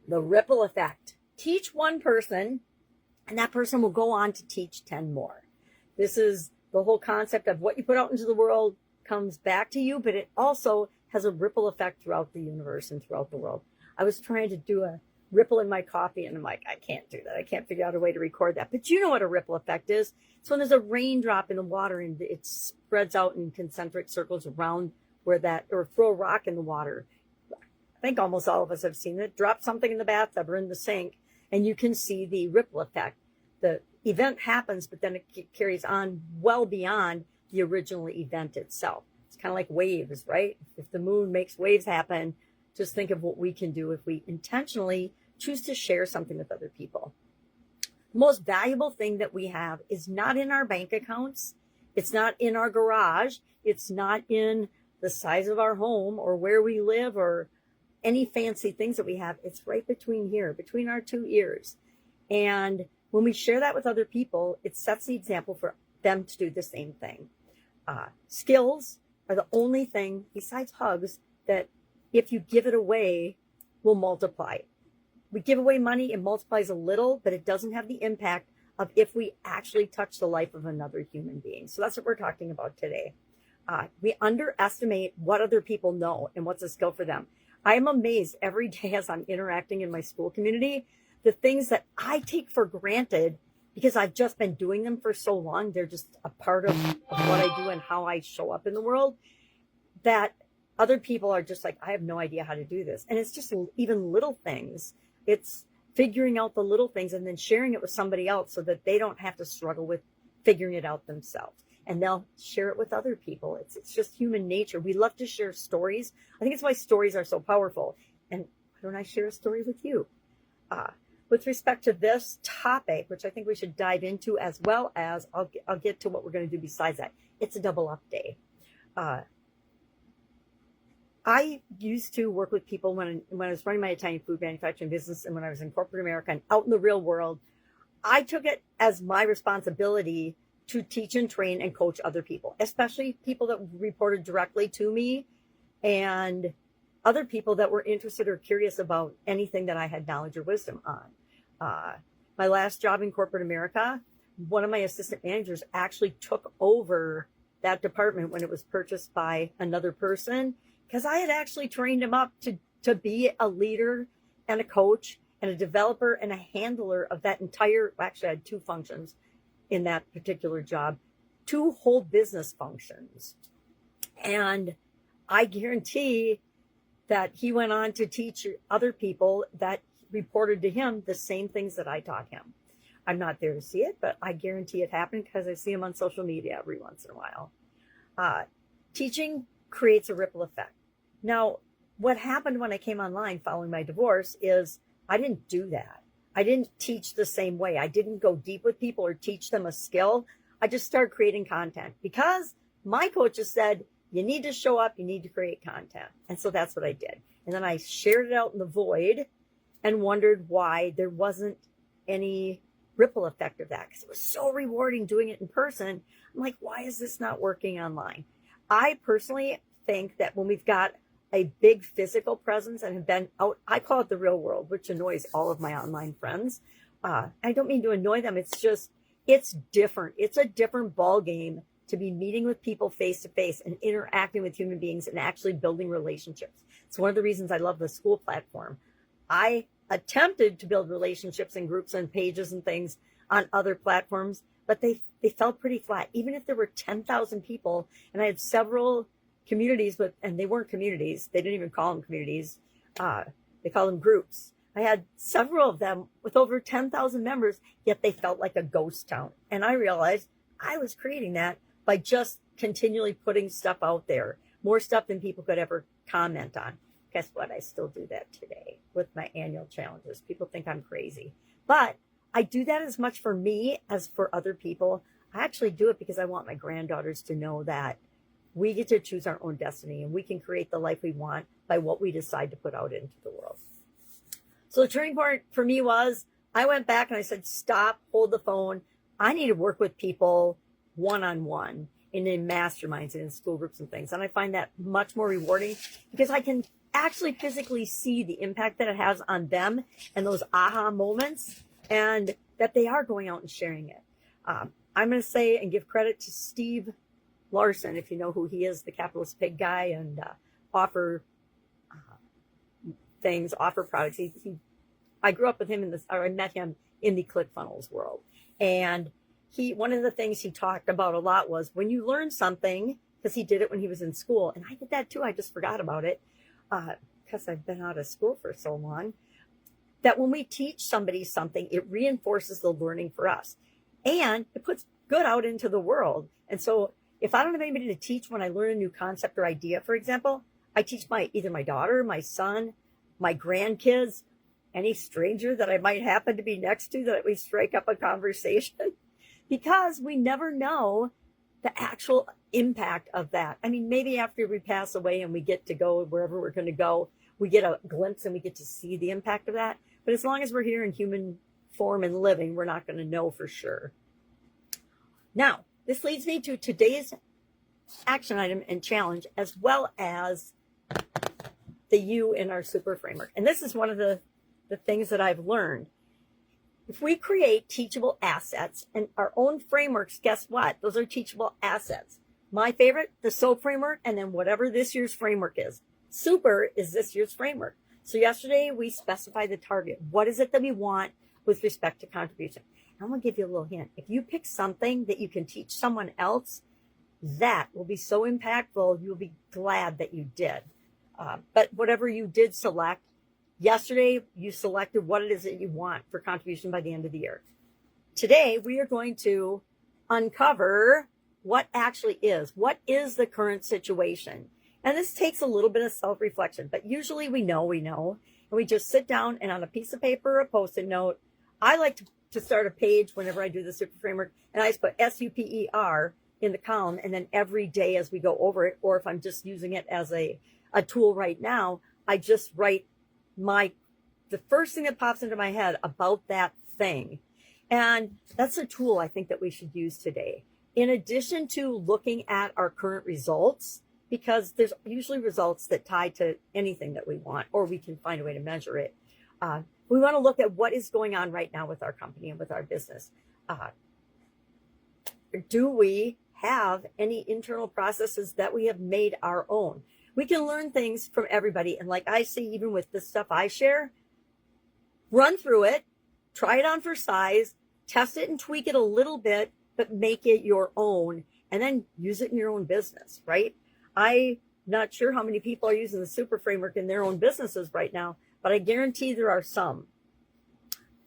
The ripple effect. Teach one person, and that person will go on to teach 10 more. This is the whole concept of what you put out into the world comes back to you, but it also has a ripple effect throughout the universe and throughout the world. I was trying to do a ripple in my coffee, and I'm like, I can't do that. I can't figure out a way to record that. But you know what a ripple effect is. It's when there's a raindrop in the water and it spreads out in concentric circles around where that, or throw a rock in the water. I think almost all of us have seen it. Drop something in the bathtub or in the sink, and you can see the ripple effect. The event happens, but then it carries on well beyond the original event itself. It's kind of like waves, right? If the moon makes waves happen, just think of what we can do if we intentionally choose to share something with other people. The most valuable thing that we have is not in our bank accounts. It's not in our garage. It's not in the size of our home or where we live or any fancy things that we have. It's right between here, between our two ears. And when we share that with other people, it sets the example for them to do the same thing. Skills are the only thing besides hugs that if you give it away will multiply. We give away money, it multiplies a little, but it doesn't have the impact of if we actually touch the life of another human being. So that's what we're talking about today. We underestimate what other people know and what's a skill for them. I am amazed every day as I'm interacting in my school community, the things that I take for granted because I've just been doing them for so long. They're just a part of what I do and how I show up in the world, that other people are just like, I have no idea how to do this. And it's just even little things. It's figuring out the little things and then sharing it with somebody else so that they don't have to struggle with figuring it out themselves. And they'll share it with other people. It's just human nature. We love to share stories. I think it's why stories are so powerful. And why don't I share a story with you? With respect to this topic, which I think we should dive into, as well as I'll get to what we're going to do besides that. It's a double up day. I used to work with people when I was running my Italian food manufacturing business and when I was in corporate America and out in the real world. I took it as my responsibility to teach and train and coach other people, especially people that reported directly to me and other people that were interested or curious about anything that I had knowledge or wisdom on. My last job in corporate America, one of my assistant managers actually took over that department when it was purchased by another person, because I had actually trained him up to be a leader and a coach and a developer and a handler of that entire, actually I had two functions in that particular job, two whole business functions. And I guarantee that he went on to teach other people that reported to him the same things that I taught him. I'm not there to see it, but I guarantee it happened because I see him on social media every once in a while. Teaching creates a ripple effect. Now, what happened when I came online following my divorce is I didn't do that. I didn't teach the same way. I didn't go deep with people or teach them a skill. I just started creating content because my coaches said, you need to show up, you need to create content. And so that's what I did. And then I shared it out in the void and wondered why there wasn't any ripple effect of that, because it was so rewarding doing it in person. I'm like, why is this not working online? I personally think that when we've got a big physical presence and have been out, I call it the real world, which annoys all of my online friends. I don't mean to annoy them. It's just, it's different. It's a different ball game to be meeting with people face to face and interacting with human beings and actually building relationships. It's one of the reasons I love the school platform. I attempted to build relationships in groups and pages and things on other platforms, but they fell pretty flat. Even if there were 10,000 people and I had several communities, and they weren't communities. They didn't even call them communities. They call them groups. I had several of them with over 10,000 members, yet they felt like a ghost town. And I realized I was creating that by just continually putting stuff out there, more stuff than people could ever comment on. Guess what? I still do that today with my annual challenges. People think I'm crazy, but I do that as much for me as for other people. I actually do it because I want my granddaughters to know that we get to choose our own destiny and we can create the life we want by what we decide to put out into the world. So the turning point for me was I went back and I said, stop, hold the phone. I need to work with people one-on-one and in masterminds and in school groups and things. And I find that much more rewarding because I can actually physically see the impact that it has on them and those aha moments, and that they are going out and sharing it. I'm going to say and give credit to Steve Larson, if you know who he is, the capitalist pig guy, and offer products. I grew up with him I met him in the ClickFunnels world. And one of the things he talked about a lot was when you learn something, because he did it when he was in school, and I did that too, I just forgot about it, because I've been out of school for so long, that when we teach somebody something, it reinforces the learning for us. And it puts good out into the world. And so if I don't have anybody to teach when I learn a new concept or idea, for example, I teach either my daughter, my son, my grandkids, any stranger that I might happen to be next to, that we strike up a conversation, because we never know the actual impact of that. I mean, maybe after we pass away and we get to go wherever we're going to go, we get a glimpse and we get to see the impact of that. But as long as we're here in human form and living, we're not going to know for sure. Now, this leads me to today's action item and challenge, as well as the U in our super framework. And this is one of the things that I've learned. If we create teachable assets and our own frameworks, guess what? Those are teachable assets. My favorite, the SOAP framework, and then whatever this year's framework is. Super is this year's framework. So yesterday we specified the target. What is it that we want with respect to contribution? I'm going to give you a little hint. If you pick something that you can teach someone else, that will be so impactful, you'll be glad that you did. But whatever you did select, yesterday you selected what it is that you want for contribution by the end of the year. Today we are going to uncover what actually is. What is the current situation? And this takes a little bit of self-reflection, but usually we know, and we just sit down and on a piece of paper or a Post-it note. I like to start a page whenever I do the super framework, and I just put SUPER in the column, and then every day as we go over it, or if I'm just using it as a tool right now, I just write the first thing that pops into my head about that thing. And that's a tool I think that we should use today. In addition to looking at our current results, because there's usually results that tie to anything that we want, or we can find a way to measure it. We want to look at what is going on right now with our company and with our business. Do we have any internal processes that we have made our own? We can learn things from everybody. And like I see, even with the stuff I share, run through it, try it on for size, test it and tweak it a little bit, but make it your own, and then use it in your own business, right? I'm not sure how many people are using the super framework in their own businesses right now, but I guarantee there are some.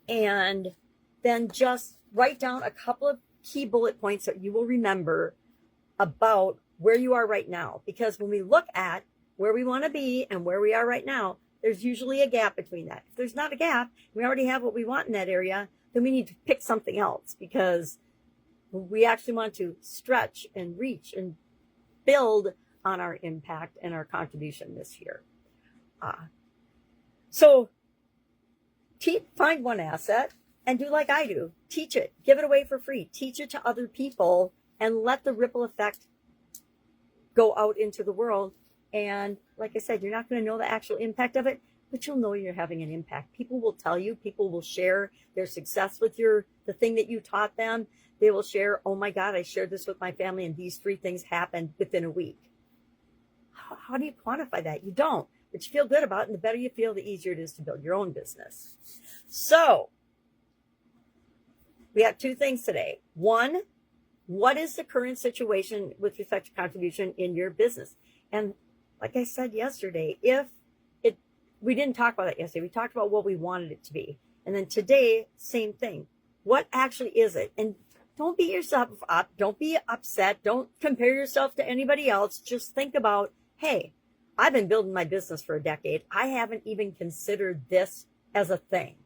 And then just write down a couple of key bullet points that you will remember about where you are right now. Because when we look at where we want to be and where we are right now, there's usually a gap between that. If there's not a gap, we already have what we want in that area, then we need to pick something else, because we actually want to stretch and reach and build on our impact and our contribution this year. So find one asset and do like I do. Teach it. Give it away for free. Teach it to other people and let the ripple effect go out into the world. And like I said, you're not going to know the actual impact of it, but you'll know you're having an impact. People will tell you, people will share their success with the thing that you taught them. They will share, oh my God, I shared this with my family and these 3 things happened within a week. How do you quantify that? You don't, but you feel good about it. And the better you feel, the easier it is to build your own business. So we have 2 things today. One, what is the current situation with respect to contribution in your business? And like I said yesterday, we didn't talk about that yesterday. We talked about what we wanted it to be. And then today, same thing. What actually is it? And don't beat yourself up. Don't be upset. Don't compare yourself to anybody else. Just think about, hey, I've been building my business for a decade. I haven't even considered this as a thing.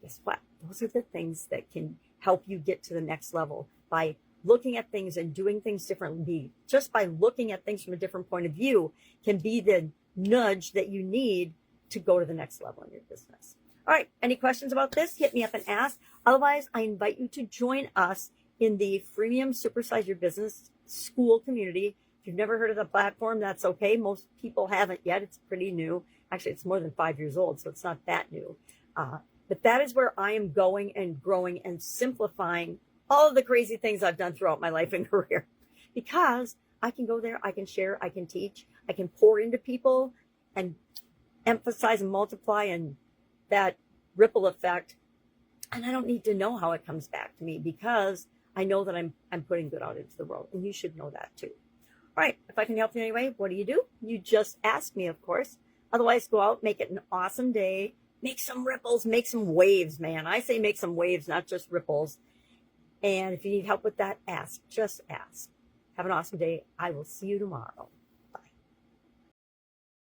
Guess what? Those are the things that can help you get to the next level by looking at things and doing things differently. Just by looking at things from a different point of view can be the nudge that you need to go to the next level in your business. All right. Any questions about this? Hit me up and ask. Otherwise, I invite you to join us in the freemium Supersize Your Business School community. If you've never heard of the platform, that's okay. Most people haven't yet. It's pretty new. Actually, it's more than 5 years old, so it's not that new. But that is where I am going and growing and simplifying all of the crazy things I've done throughout my life and career. Because I can go there, I can share, I can teach, I can pour into people and emphasize and multiply and that ripple effect. And I don't need to know how it comes back to me because I know that I'm putting good out into the world. And you should know that too. All right. If I can help you in any way, what do? You just ask me, of course. Otherwise, go out, make it an awesome day. Make some ripples, make some waves, man. I say make some waves, not just ripples. And if you need help with that, ask. Just ask. Have an awesome day. I will see you tomorrow.